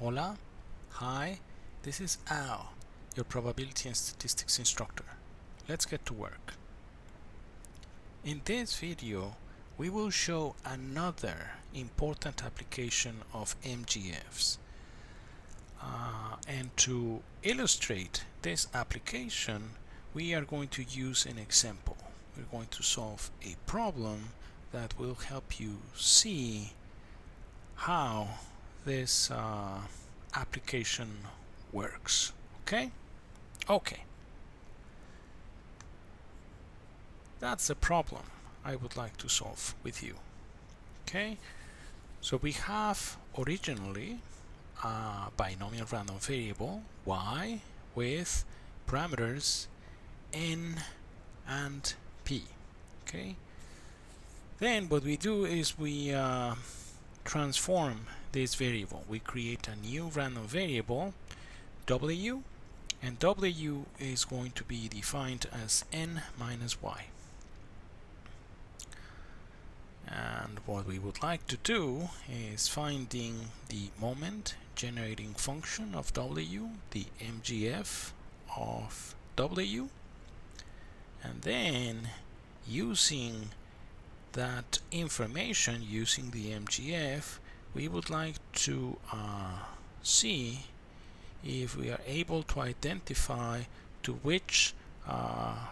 Hola, hi, this is Al, your probability and statistics instructor. Let's get to work. In this video, we will show another important application of MGFs. And to illustrate this application, we are going to use an example. We're going to solve a problem that will help you see how this application works. Okay? That's the problem I would like to solve with you. Okay? So we have originally a binomial random variable y with parameters n and p. Okay? Then what we do is we transform this variable. We create a new random variable w, and w is going to be defined as n minus y. And what we would like to do is finding the moment generating function of w, the MGF of w, and then using that information, using the MGF, we would like to see if we are able to identify to which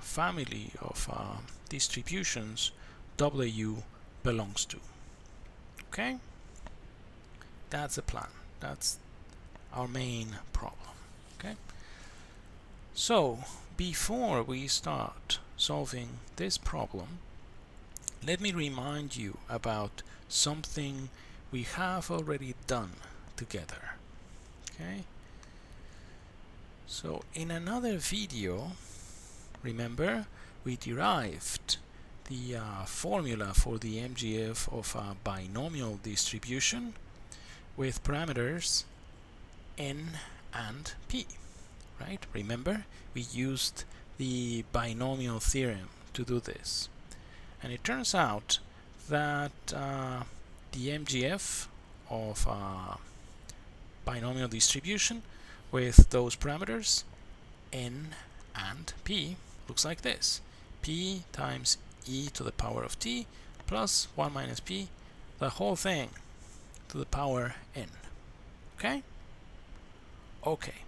family of distributions w belongs to. Okay? That's the plan. That's our main problem. Okay? So, before we start solving this problem, let me remind you about something we have already done together. Okay? So in another video, remember, we derived the formula for the MGF of a binomial distribution with parameters n and p, right? Remember, we used the binomial theorem to do this. And it turns out that the MGF of a binomial distribution with those parameters n and p looks like this: p times e to the power of t plus 1 minus p, the whole thing to the power n. Okay? Okay,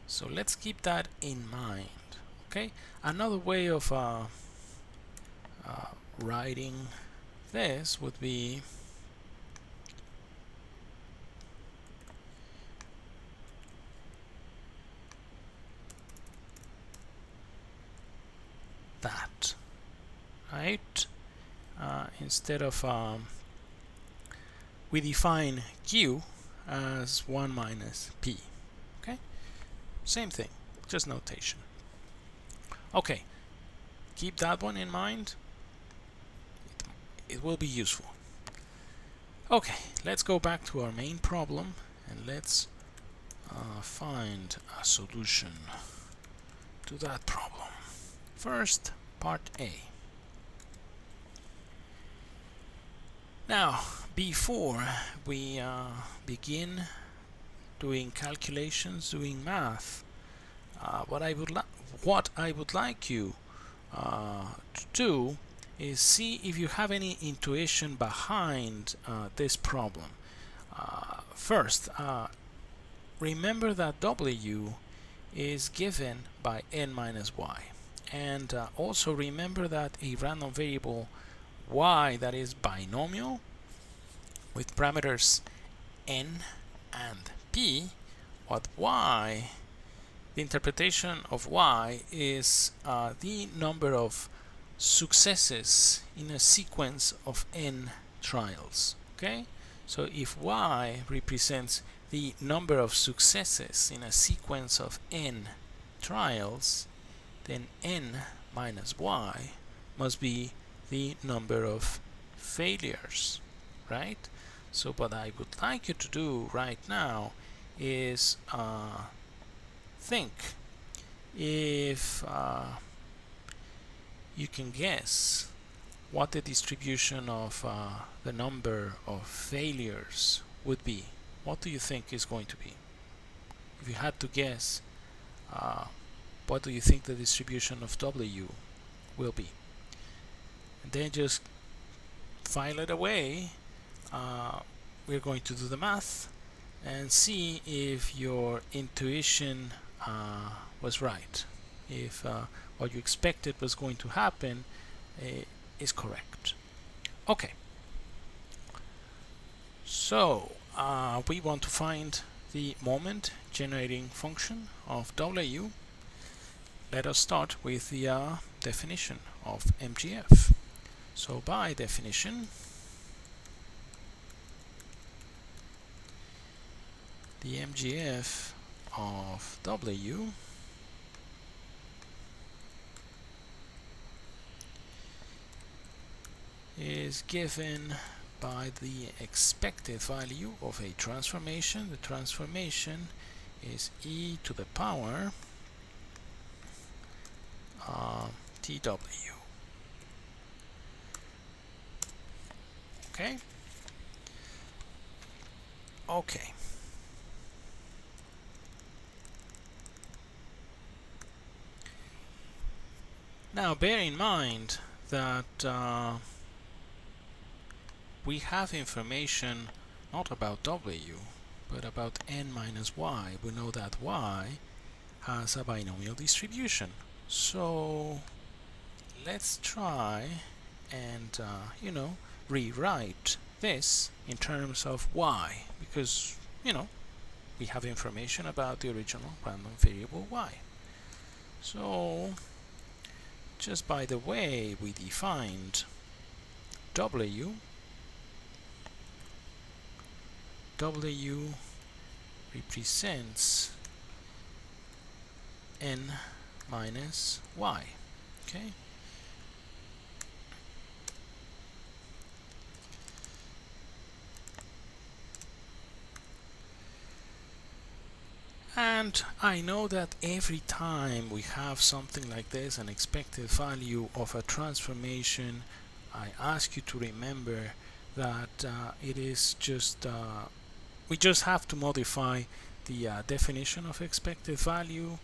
so let's keep that in mind. Okay, another way of writing this would be that, right? Instead of we define q as 1 minus p. Okay, same thing, just notation. Okay, keep that one in mind. It will be useful. Okay, let's go back to our main problem and let's find a solution to that problem. First, part A. Now, before we begin doing calculations, doing math, what I would like you to do is see if you have any intuition behind this problem. First, remember that w is given by n minus y, and also remember that a random variable y that is binomial with parameters n and p, what y, the interpretation of y is the number of successes in a sequence of n trials. Okay, so if y represents the number of successes in a sequence of n trials, then n minus y must be the number of failures, right? So what I would like you to do right now is think if you can guess what the distribution of the number of failures would be. what do you think is going to be? If you had to guess, what do you think the distribution of W will be? And then just file it away. We're going to do the math and see if your intuition was right, if what you expected was going to happen is correct. Okay, so we want to find the moment generating function of W. Let us start with the definition of MGF. So by definition, the MGF of W is given by the expected value of a transformation. The transformation is e to the power TW. Okay? Okay. Now bear in mind that we have information not about W but about n minus y. We know that y has a binomial distribution. So let's try and rewrite this in terms of y, because we have information about the original random variable y. So just by the way we defined W represents n minus y. Okay. And I know that every time we have something like this, an expected value of a transformation, I ask you to remember that it is just we just have to modify the definition of expected value.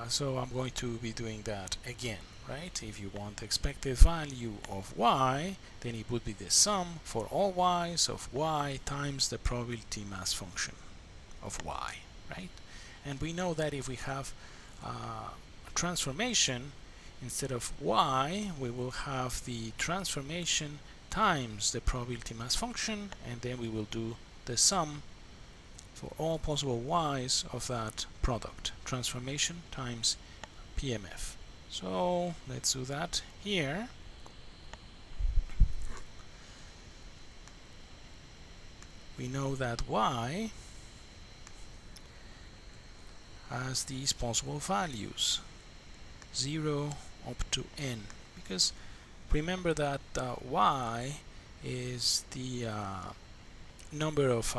So I'm going to be doing that again, right? If you want expected value of y, then it would be the sum for all y's of y times the probability mass function of y, right? And we know that if we have a transformation, instead of y, we will have the transformation times the probability mass function, and then we will do the sum for all possible y's of that product, transformation times PMF. So let's do that here. We know that y has these possible values, 0 up to n, because remember that y is the number of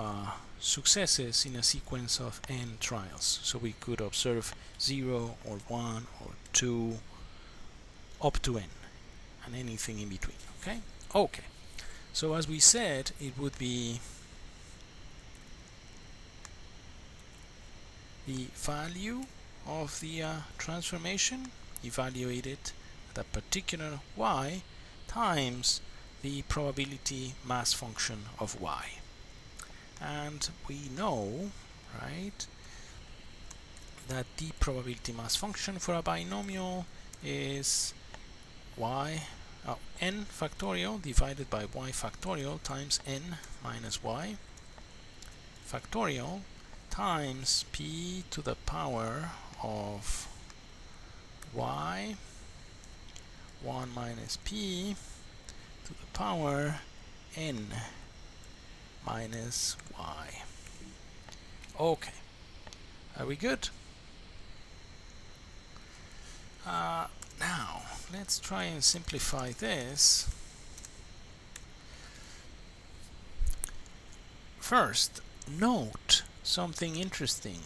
successes in a sequence of n trials. So we could observe 0 or 1 or 2 up to n and anything in between. Okay? Okay. So as we said, it would be the value of the transformation evaluated at a particular y times the probability mass function of y. And we know, right, that the probability mass function for a binomial is n factorial divided by y factorial times n minus y factorial times p to the power of y 1 minus p to the power n minus y. Okay, are we good? Now let's try and simplify this. First, note something interesting.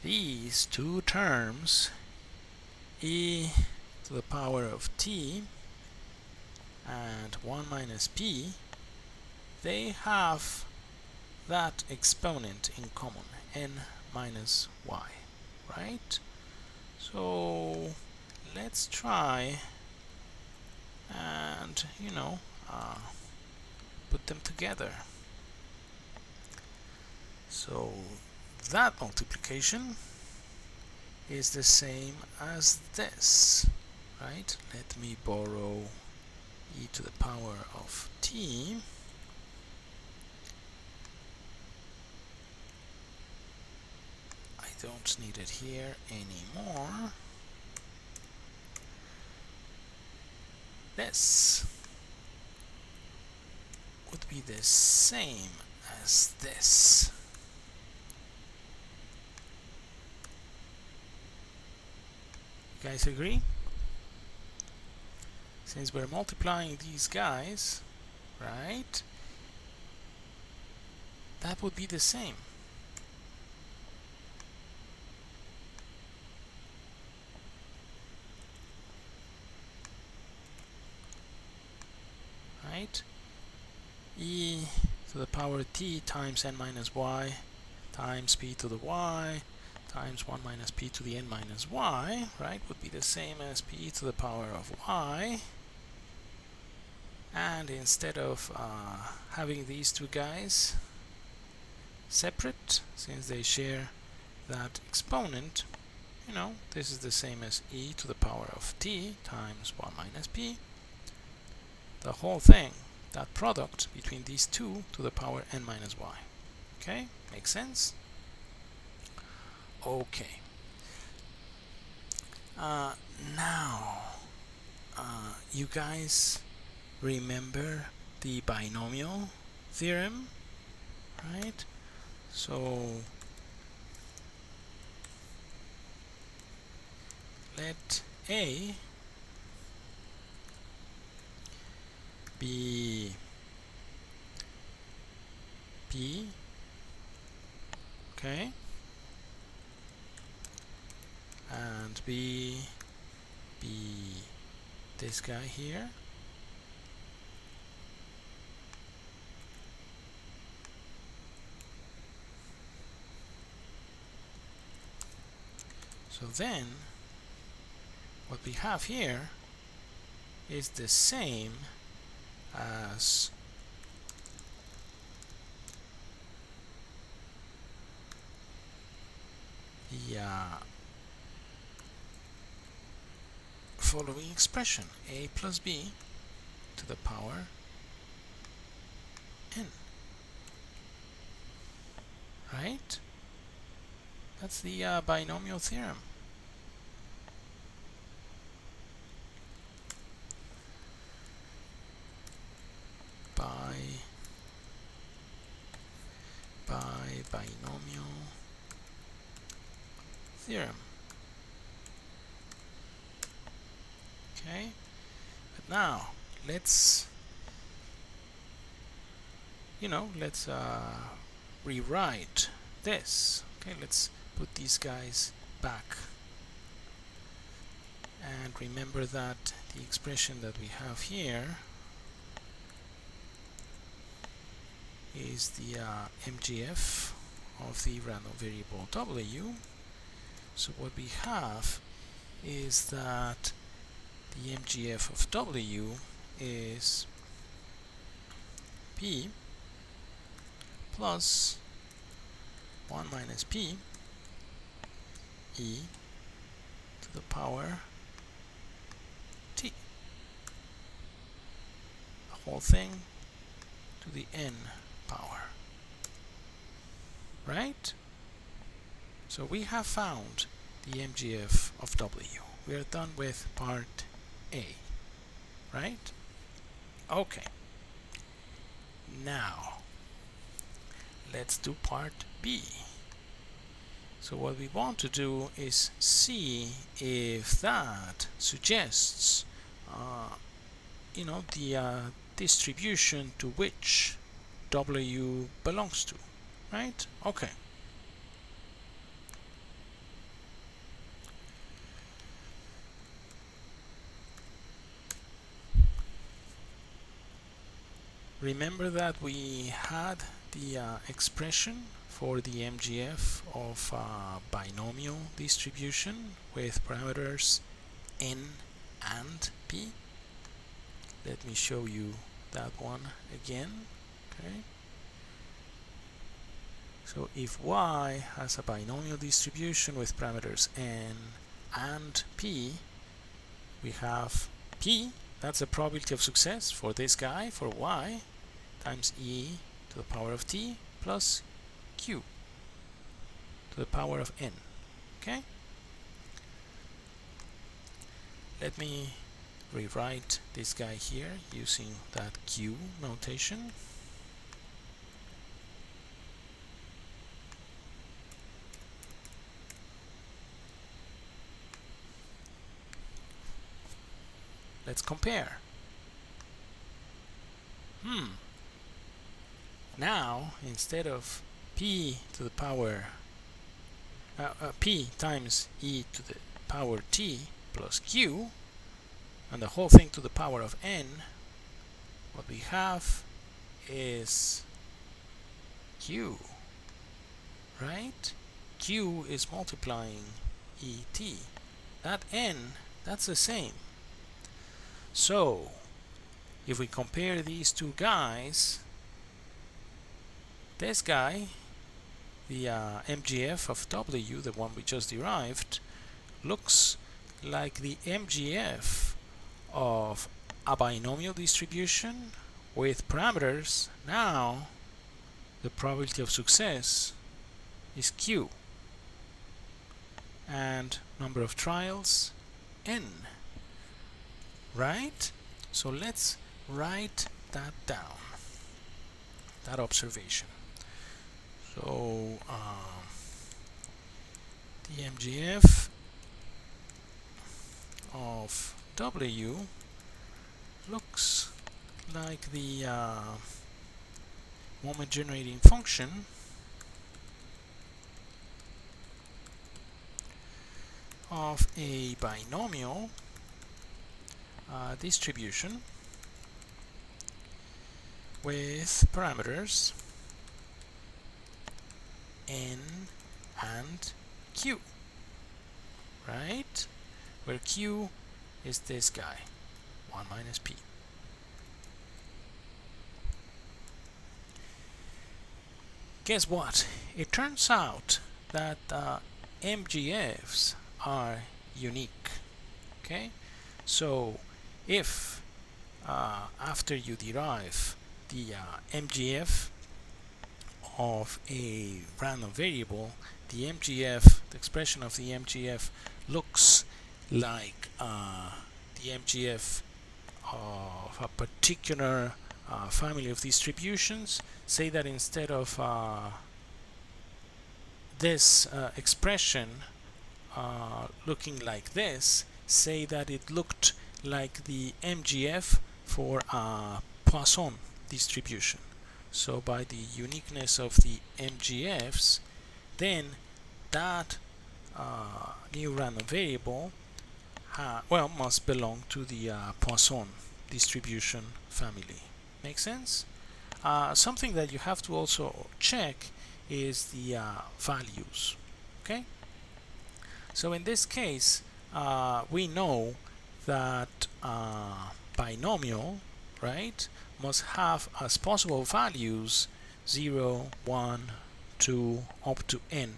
These two terms, e to the power of t and 1 minus p, they have that exponent in common, n minus y, right? So let's try and put them together. So that multiplication is the same as this, right? Let me borrow e to the power of t. I don't need it here anymore. This would be the same as this. You guys agree? Since we're multiplying these guys, right, that would be the same. Right? E to the power t times n minus y times p to the y times 1 minus p to the n minus y, right, would be the same as p to the power of y. And instead of having these two guys separate, since they share that exponent, this is the same as e to the power of t times 1 minus p. The whole thing, that product between these two to the power n minus y. Okay, makes sense? Okay. Now, you guys remember the binomial theorem, right? So let A be P, okay, and B be this guy here, so then what we have here is the same as the following expression, a plus b to the power n, right? That's the binomial theorem. Binomial theorem. Okay, but now let's rewrite this. Okay, let's put these guys back and remember that the expression that we have here is the MGF of the random variable w. So what we have is that the MGF of w is p plus 1 minus p e to the power t, the whole thing to the n power, right? So we have found the MGF of w. We are done with part A, right? Okay. Now let's do part B. So what we want to do is see if that suggests the distribution to which w belongs to, right? Okay. remember that we had the expression for the MGF of binomial distribution with parameters n and p. Let me show you that one again. Okay. So if y has a binomial distribution with parameters n and p, we have p, that's the probability of success for this guy, for y, times e to the power of t plus q to the power of n. Okay? Let me rewrite this guy here using that q notation. Let's compare. Now, instead of p to the power p times e to the power t plus q, and the whole thing to the power of n, what we have is q, right? Q is multiplying et. That n, that's the same. So, if we compare these two guys, this guy, the MGF of W, the one we just derived, looks like the MGF of a binomial distribution with parameters. Now, the probability of success is Q, and number of trials, N. Right? So let's write that down, that observation. So the MGF of W looks like the moment generating function of a binomial distribution with parameters n and q, right? Where q is this guy, 1 minus p. Guess what? It turns out that MGFs are unique. Okay? So if after you derive the MGF of a random variable, the MGF, the expression of the MGF looks like the MGF of a particular family of distributions, say that instead of this expression looking like this, say that it looked like the MGF for a Poisson distribution. So by the uniqueness of the MGFs, then that new random variable must belong to the Poisson distribution family. Make sense? Something that you have to also check is the values. Okay? So in this case, we know that binomial, right, must have as possible values 0, 1, 2, up to n.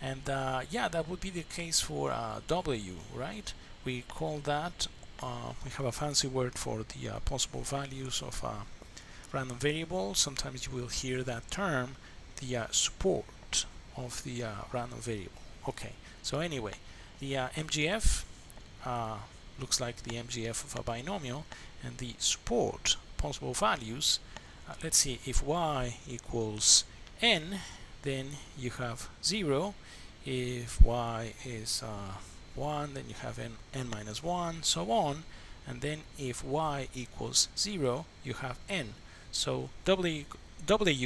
And yeah, that would be the case for W, right? We call that, we have a fancy word for the possible values of random variable. Sometimes you will hear that term, the support of the random variable. Okay, so anyway, the MGF looks like the MGF of a binomial, and the support possible values, let's see, if y equals n, then you have 0. If y is 1, then you have n minus 1, so on. And then if y equals 0, you have n. So W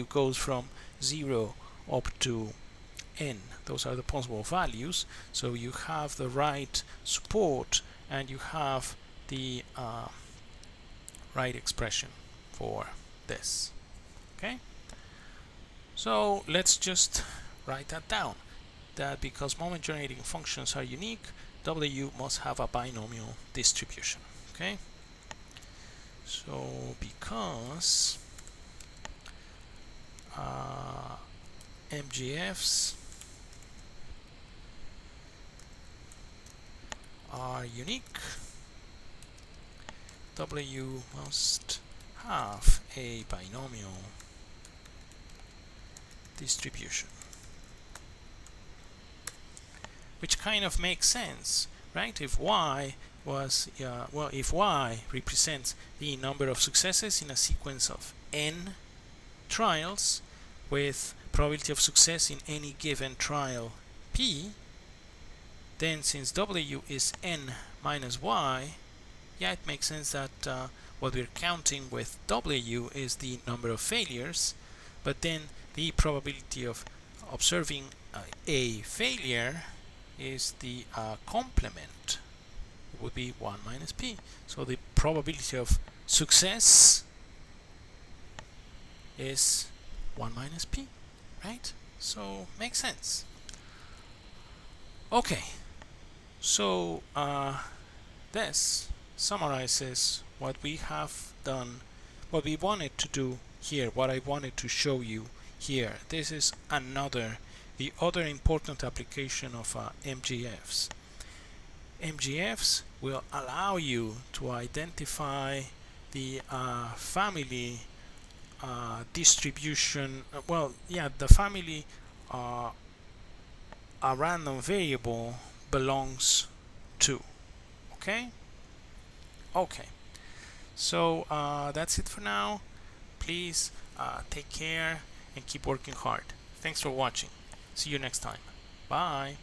goes from 0 up to n. Those are the possible values. So you have the right support, and you have the right expression for this. Okay, so let's just write that down, that because moment generating functions are unique, W must have a binomial distribution. Okay, so because MGFs are unique, W must have a binomial distribution, which kind of makes sense, right? If y was if y represents the number of successes in a sequence of n trials with probability of success in any given trial p, then since w is n minus y, yeah, it makes sense that what we're counting with w is the number of failures, but then the probability of observing a failure is the complement. It would be 1 minus p. So the probability of success is 1 minus p, right? So makes sense. Okay, so this summarizes what we have done, what we wanted to do here, what I wanted to show you here. This is the other important application of MGFs. MGFs will allow you to identify the family distribution, the family a random variable belongs to. Okay? Okay. So that's it for now. Please take care and keep working hard. Thanks for watching. See you next time. Bye.